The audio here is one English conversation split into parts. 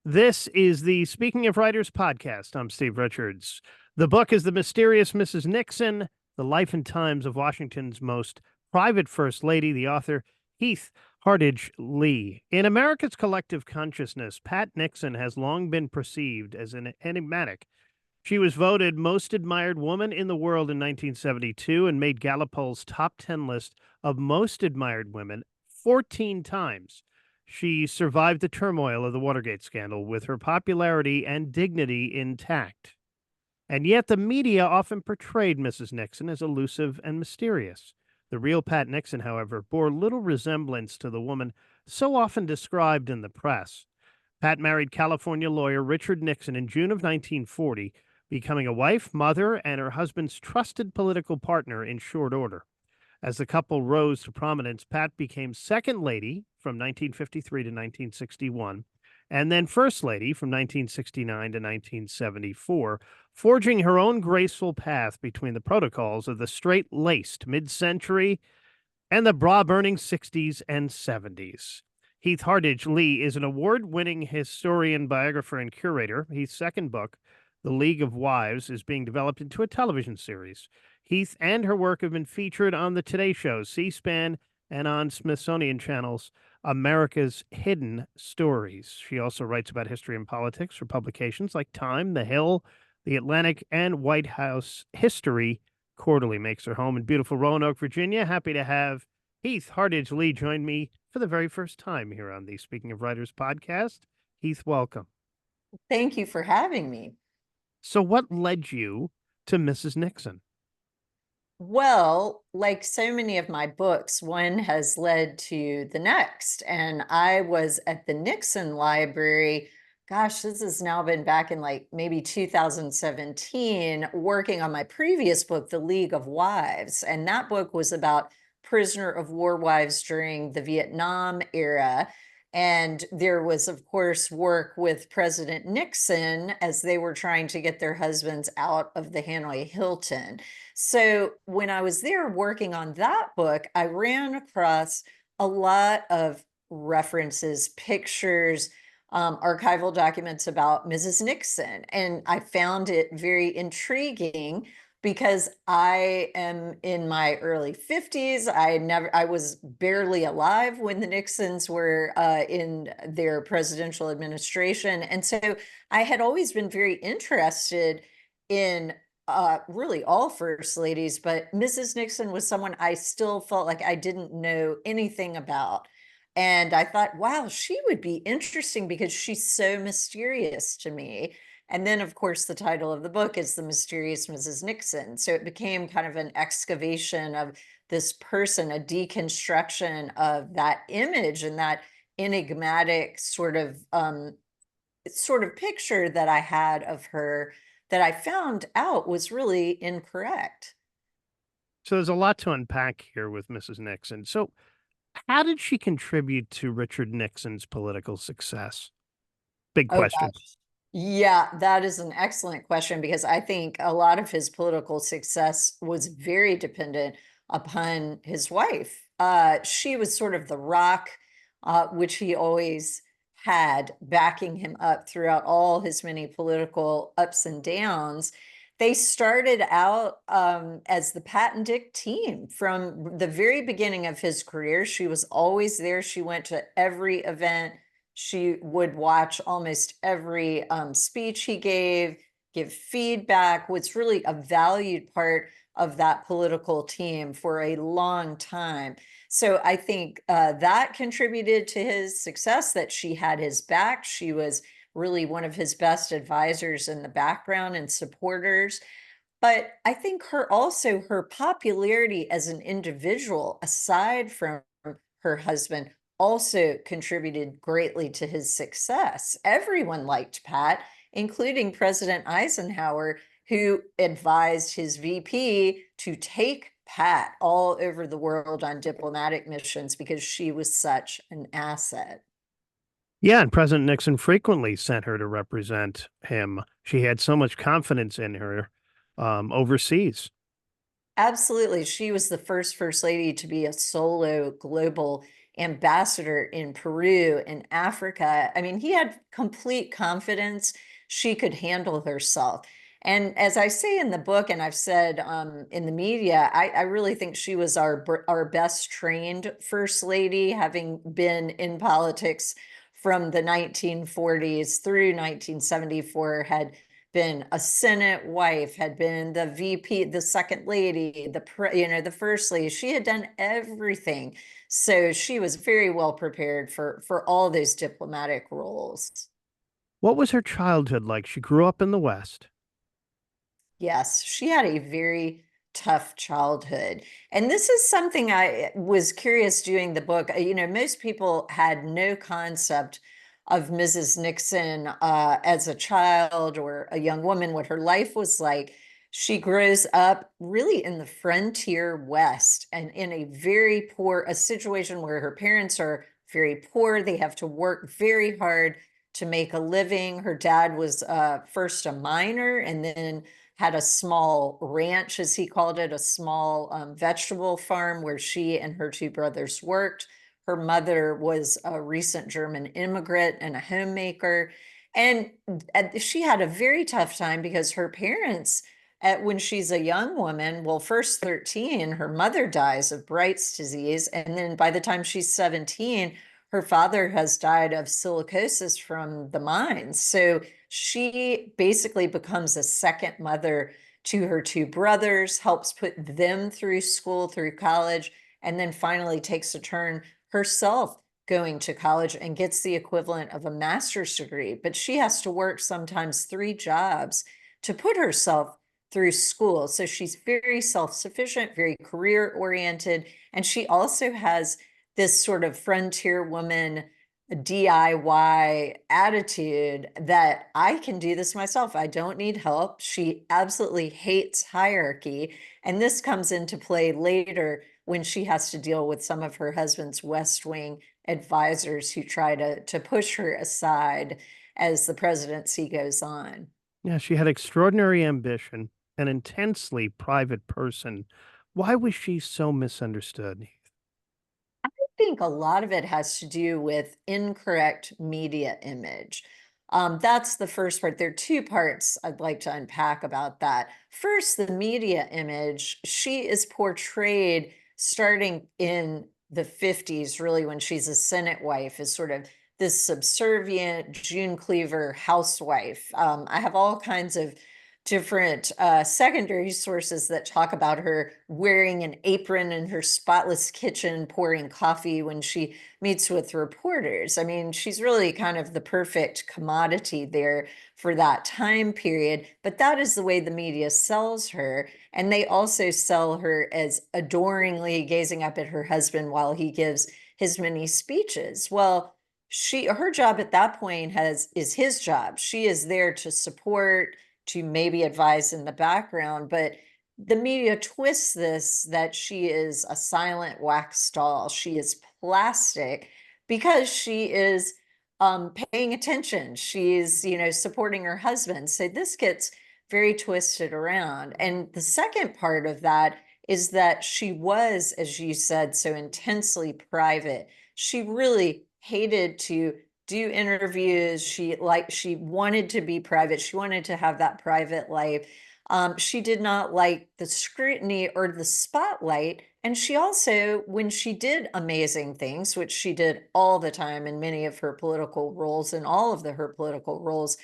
This is the Speaking of Writers podcast. I'm Steve Richards. The book is The Mysterious Mrs. Nixon, The Life and Times of Washington's Most Private First Lady. The author, Heath Hardage Lee. In America's collective consciousness, Pat Nixon has long been perceived as an enigmatic. She was voted most admired woman in the world in 1972 and made Gallup Poll's top 10 list of most admired women 14 times. She survived the turmoil of the Watergate scandal with her popularity and dignity intact. And yet the media often portrayed Mrs. Nixon as elusive and mysterious. The real Pat Nixon, however, bore little resemblance to the woman so often described in the press. Pat married California lawyer Richard Nixon in June of 1940, becoming a wife, mother, and her husband's trusted political partner in short order. As the couple rose to prominence, Pat became second lady from 1953 to 1961, and then first lady from 1969 to 1974, forging her own graceful path between the protocols of the strait-laced mid-century and the bra-burning 60s and 70s. Heath Hardage Lee is an award-winning historian, biographer, and curator. Heath's second book, The League of Wives, is being developed into a television series. Heath and her work have been featured on the Today Show, C-SPAN, and on Smithsonian Channel's America's Hidden Stories. She also writes about history and politics for publications like Time, The Hill, The Atlantic, and White House History Quarterly. Makes her home in beautiful Roanoke, Virginia. Happy to have Heath Hardage Lee join me for the very first time here on the Speaking of Writers podcast. Heath, welcome. Thank you for having me. So what led you to Mrs. Nixon? Well, like so many of my books, one has led to the next. And I was at the Nixon Library. Gosh, this has now been back in like maybe 2017, working on my previous book, The League of Wives. And that book was about prisoner of war wives during the Vietnam era. And there was, of course, work with President Nixon as they were trying to get their husbands out of the Hanoi Hilton. So when I was there working on that book, I ran across a lot of references, pictures, archival documents about Mrs. Nixon. And I found it very intriguing because I am in my early 50s. I was barely alive when the Nixons were in their presidential administration. And so I had always been very interested in really all first ladies, but Mrs. Nixon was someone I still felt like I didn't know anything about. And I thought, wow, she would be interesting because she's so mysterious to me. And then, of course, the title of the book is The Mysterious Mrs. Nixon. So it became kind of an excavation of this person, a deconstruction of that image and that enigmatic sort of picture that I had of her that I found out was really incorrect. So there's a lot to unpack here with Mrs. Nixon. So how did she contribute to Richard Nixon's political success? Big Oh, question. gosh. Yeah, that is an excellent question because I think a lot of his political success was very dependent upon his wife. She was sort of the rock, which he always had backing him up throughout all his many political ups and downs. They started out as the Pat and Dick team from the very beginning of his career. She was always there. She went to every event. She would watch almost every speech he gave, give feedback, was really a valued part of that political team for a long time. So I think that contributed to his success, that she had his back. She was really one of his best advisors in the background and supporters. But I think her popularity as an individual, aside from her husband, also contributed greatly to his success. Everyone liked Pat, including President Eisenhower, who advised his VP to take Pat all over the world on diplomatic missions because she was such an asset. Yeah, and President Nixon frequently sent her to represent him. She had so much confidence in her overseas. Absolutely. She was the first lady to be a solo global ambassador in Peru and Africa. I mean, he had complete confidence she could handle herself. And as I say in the book, and I've said in the media, I really think she was our best trained first lady, having been in politics from the 1940s through 1974, had been a Senate wife, had been the VP, the second lady, the first lady. She had done everything. So she was very well prepared for all those diplomatic roles. What was her childhood like? She grew up in the West. Yes, she had a very tough childhood. And this is something I was curious doing the book. Most people had no concept of Mrs. Nixon as a child or a young woman, what her life was like. She grows up really in the frontier West and in a situation where her parents are very poor. They have to work very hard to make a living. Her dad was first a miner and then had a small ranch, as he called it, a small vegetable farm where she and her two brothers worked. Her mother was a recent German immigrant and a homemaker. And she had a very tough time because her parents, when she's a young woman, well, first 13, her mother dies of Bright's disease. And then by the time she's 17, her father has died of silicosis from the mines. So she basically becomes a second mother to her two brothers, helps put them through school, through college, and then finally takes a turn herself going to college and gets the equivalent of a master's degree. But she has to work sometimes 3 jobs to put herself through school. So she's very self-sufficient, very career-oriented, and she also has this sort of frontier woman DIY attitude that I can do this myself. I don't need help. She absolutely hates hierarchy. And this comes into play later when she has to deal with some of her husband's West Wing advisors who try to push her aside as the presidency goes on. Yeah, she had extraordinary ambition, an intensely private person. Why was she so misunderstood? I think a lot of it has to do with incorrect media image. That's the first part. There are 2 parts I'd like to unpack about that. First, the media image. She is portrayed starting in the 50s, really, when she's a Senate wife, as sort of this subservient June Cleaver housewife. I have all kinds of different secondary sources that talk about her wearing an apron in her spotless kitchen, pouring coffee when she meets with reporters. I mean, she's really kind of the perfect commodity there for that time period. But that is the way the media sells her. And they also sell her as adoringly gazing up at her husband while he gives his many speeches. Well, her job at that point is his job. She is there to support, to maybe advise in the background, but the media twists this that she is a silent wax doll. She is plastic because she is paying attention. She's, supporting her husband. So this gets very twisted around. And the second part of that is that she was, as you said, so intensely private. She really hated to do interviews. She wanted to be private. She wanted to have that private life. She did not like the scrutiny or the spotlight. And she also, when she did amazing things, which she did all the time in many of her political roles and all of her political roles,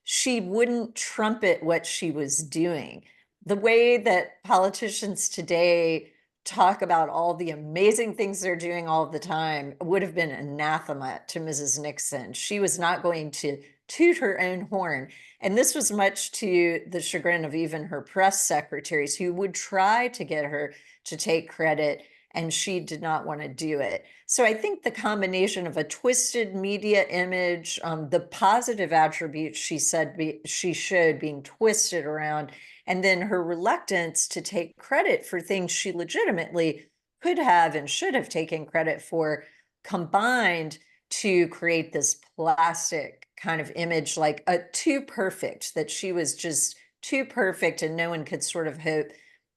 she wouldn't trumpet what she was doing. The way that politicians today talk about all the amazing things they're doing all the time would have been anathema to Mrs. Nixon. She was not going to toot her own horn. And this was much to the chagrin of even her press secretaries, who would try to get her to take credit, and she did not want to do it. So I think the combination of a twisted media image, the positive attributes she said she showed being twisted around, and then her reluctance to take credit for things she legitimately could have and should have taken credit for, combined to create this plastic kind of image, like a too perfect, that she was just too perfect and no one could sort of hope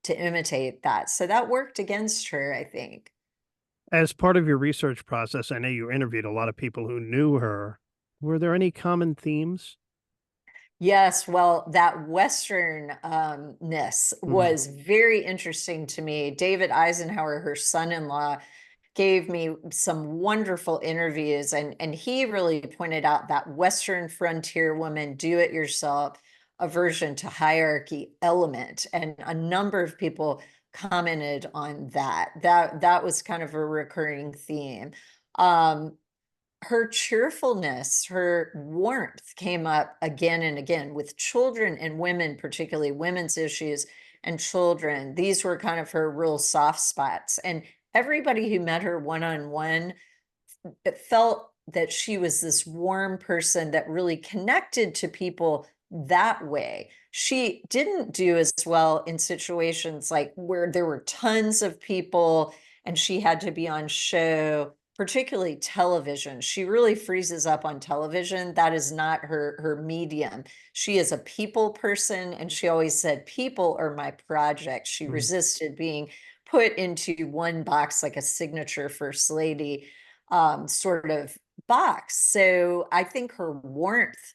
to imitate that. So that worked against her, I think. As part of your research process, I know you interviewed a lot of people who knew her. Were there any common themes? Yes, well, that Western-ness Mhm. was very interesting to me. David Eisenhower, her son-in-law, gave me some wonderful interviews, and he really pointed out that Western frontier woman, do-it-yourself aversion to hierarchy element, and a number of people commented on that. That was kind of a recurring theme. Um, Her cheerfulness, her warmth came up again and again with children and women, particularly women's issues and children. These were kind of her real soft spots. And everybody who met her one on one, it felt that she was this warm person that really connected to people that way. She didn't do as well in situations like where there were tons of people and she had to be on show, particularly television. She really freezes up on television. That is not her medium. She is a people person, and she always said, "People are my project." She Mhm. resisted being put into one box like a signature first lady sort of box. So I think her warmth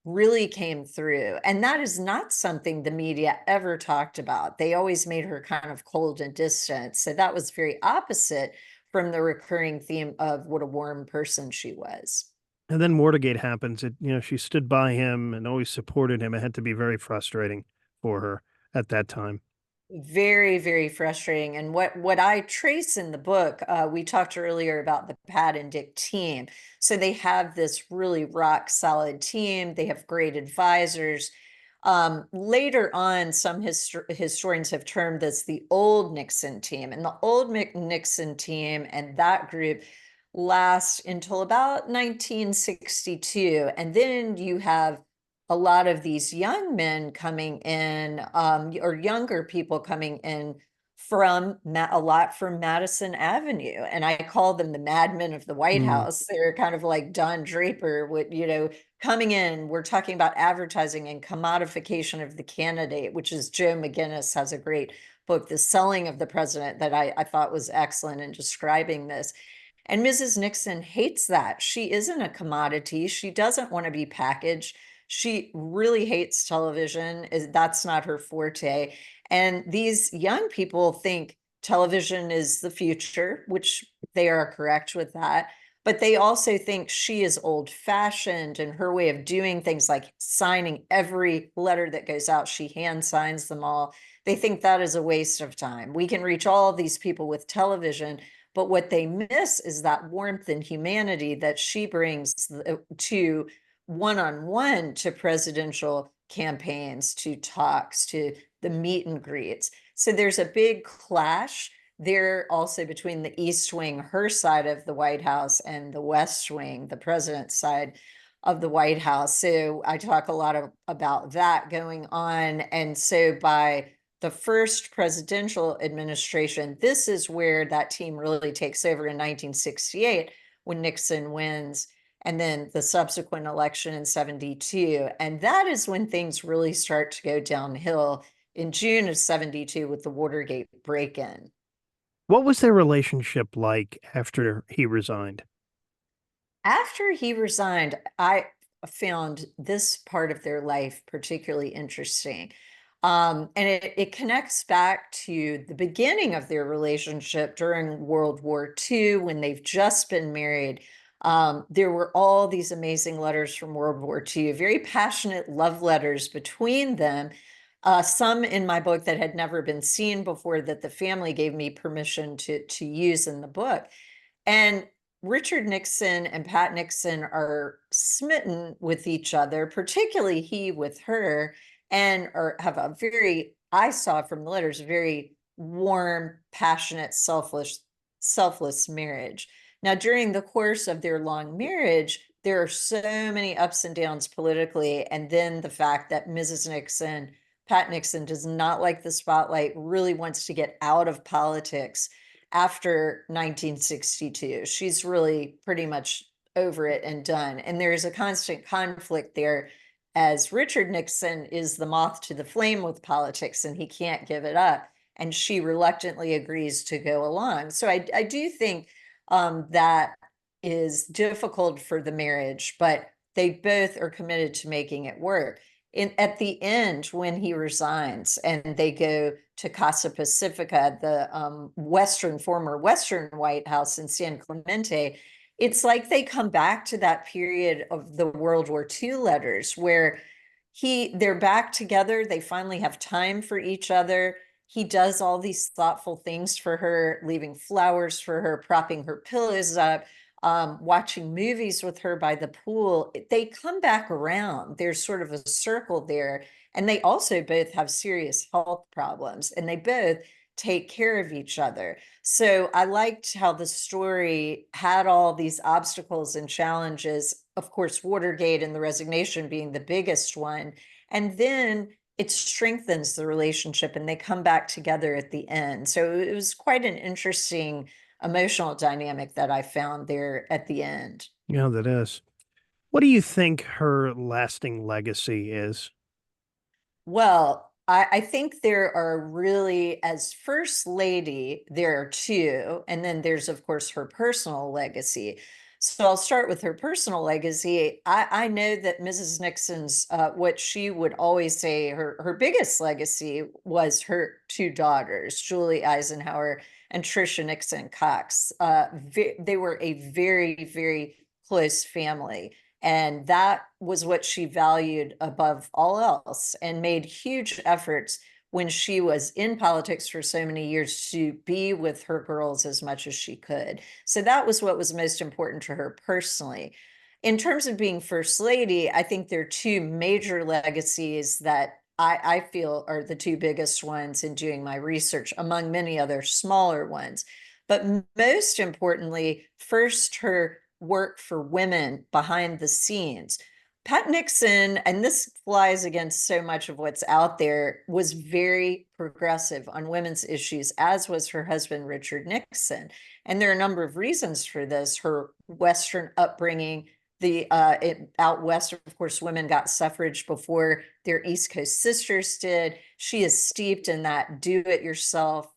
really came through. And that is not something the media ever talked about. They always made her kind of cold and distant. So that was very opposite from the recurring theme of what a warm person she was. And then Watergate happens. She stood by him and always supported him. It had to be very frustrating for her at that time. Very, very frustrating. And what I trace in the book, we talked earlier about the Pat and Dick team. So they have this really rock solid team. They have great advisors. Later on, some historians have termed this the old Nixon team. And the old Nixon team and that group last until about 1962. And then you have a lot of these young men coming in, or younger people coming in from a lot from Madison Avenue. And I call them the madmen of the White Mm. House. They're kind of like Don Draper, coming in. We're talking about advertising and commodification of the candidate, which is Joe McGinnis has a great book, The Selling of the President, that I thought was excellent in describing this. And Mrs. Nixon hates that. She isn't a commodity. She doesn't want to be packaged. She really hates television. That's not her forte. And these young people think television is the future, which they are correct with that. But they also think she is old fashioned and her way of doing things like signing every letter that goes out, she hand signs them all. They think that is a waste of time. We can reach all of these people with television, but what they miss is that warmth and humanity that she brings to one-on-one to presidential campaigns, to talks, to the meet and greets. So there's a big clash there also between the East Wing, her side of the White House, and the West Wing, the president's side of the White House. So I talk a lot about that going on. And so by the first presidential administration, this is where that team really takes over in 1968 when Nixon wins, and then the subsequent election in 72. And that is when things really start to go downhill in June of 72 with the Watergate break-in. What was their relationship like after he resigned? After he resigned, I found this part of their life particularly interesting. And it connects back to the beginning of their relationship during World War II when they've just been married. There were all these amazing letters from World War II, very passionate love letters between them. Some in my book that had never been seen before that the family gave me permission to use in the book. And Richard Nixon and Pat Nixon are smitten with each other, particularly he with her, and are have a very, I saw from the letters, very warm, passionate, selfless marriage. Now, during the course of their long marriage, there are so many ups and downs politically, and then the fact that Mrs. Nixon, Pat Nixon, does not like the spotlight, really wants to get out of politics after 1962. She's really pretty much over it and done. And there's a constant conflict there as Richard Nixon is the moth to the flame with politics and he can't give it up. and she reluctantly agrees to go along. So I do think that is difficult for the marriage, but they both are committed to making it work. At the end, when he resigns and they go to Casa Pacifica, the former Western White House in San Clemente, it's like they come back to that period of the World War II letters where they're back together. They finally have time for each other. He does all these thoughtful things for her, leaving flowers for her, propping her pillows up, watching movies with her by the pool. They come back around. There's sort of a circle there. And they also both have serious health problems, and they both take care of each other. So I liked how the story had all these obstacles and challenges, of course, Watergate and the resignation being the biggest one. And then it strengthens the relationship and they come back together at the end. So it was quite an interesting emotional dynamic that I found there at the end. Yeah, that is. What do you think her lasting legacy is? Well, I think there are really, as First Lady, there are two, and then there's, of course, her personal legacy. So I'll start with her personal legacy. I know that Mrs. Nixon's, what she would always say, her biggest legacy was her two daughters, Julie Eisenhower and Tricia Nixon Cox. They were a very, very close family. And that was what she valued above all else, and made huge efforts when she was in politics for so many years to be with her girls as much as she could. So that was what was most important to her personally. In terms of being First Lady, I think there are two major legacies that I feel are the two biggest ones in doing my research, among many other smaller ones. But most importantly, first, her work for women behind the scenes. Pat Nixon, and this flies against so much of what's out there, was very progressive on women's issues, as was her husband, Richard Nixon. And there are a number of reasons for this. Her Western upbringing, out West, of course, women got suffrage before their East Coast sisters did. She is steeped in that do-it-yourself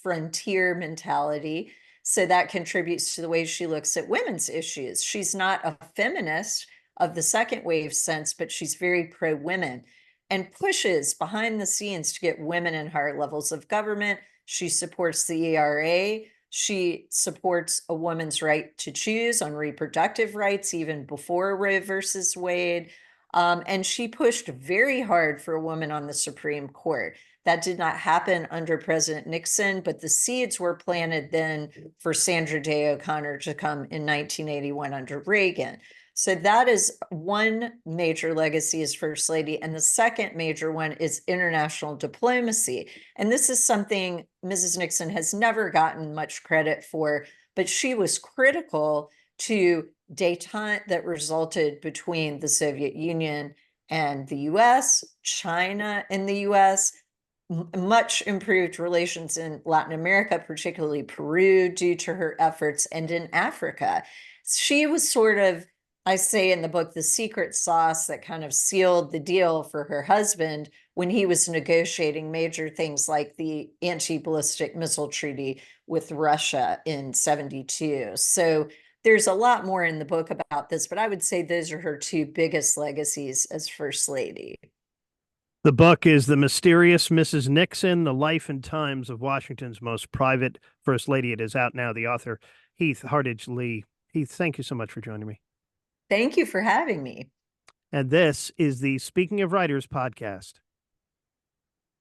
frontier mentality. So that contributes to the way she looks at women's issues. She's not a feminist of the second wave sense, but she's very pro-women and pushes behind the scenes to get women in higher levels of government. She supports the ERA. She supports a woman's right to choose on reproductive rights, even before Roe versus Wade. And she pushed very hard for a woman on the Supreme Court. That did not happen under President Nixon, but the seeds were planted then for Sandra Day O'Connor to come in 1981 under Reagan. So that is one major legacy as First Lady. And the second major one is international diplomacy. And this is something Mrs. Nixon has never gotten much credit for, but she was critical to détente that resulted between the Soviet Union and the US, China and the US, much improved relations in Latin America, particularly Peru, due to her efforts, and in Africa. She was sort of, I say in the book, the secret sauce that kind of sealed the deal for her husband when he was negotiating major things like the anti-ballistic missile treaty with Russia in 1972. So there's a lot more in the book about this, but I would say those are her two biggest legacies as First Lady. The book is The Mysterious Mrs. Nixon, The Life and Times of Washington's Most Private First Lady. It is out now. The author, Heath Hardage Lee. Heath, thank you so much for joining me. Thank you for having me. And this is the Speaking of Writers podcast.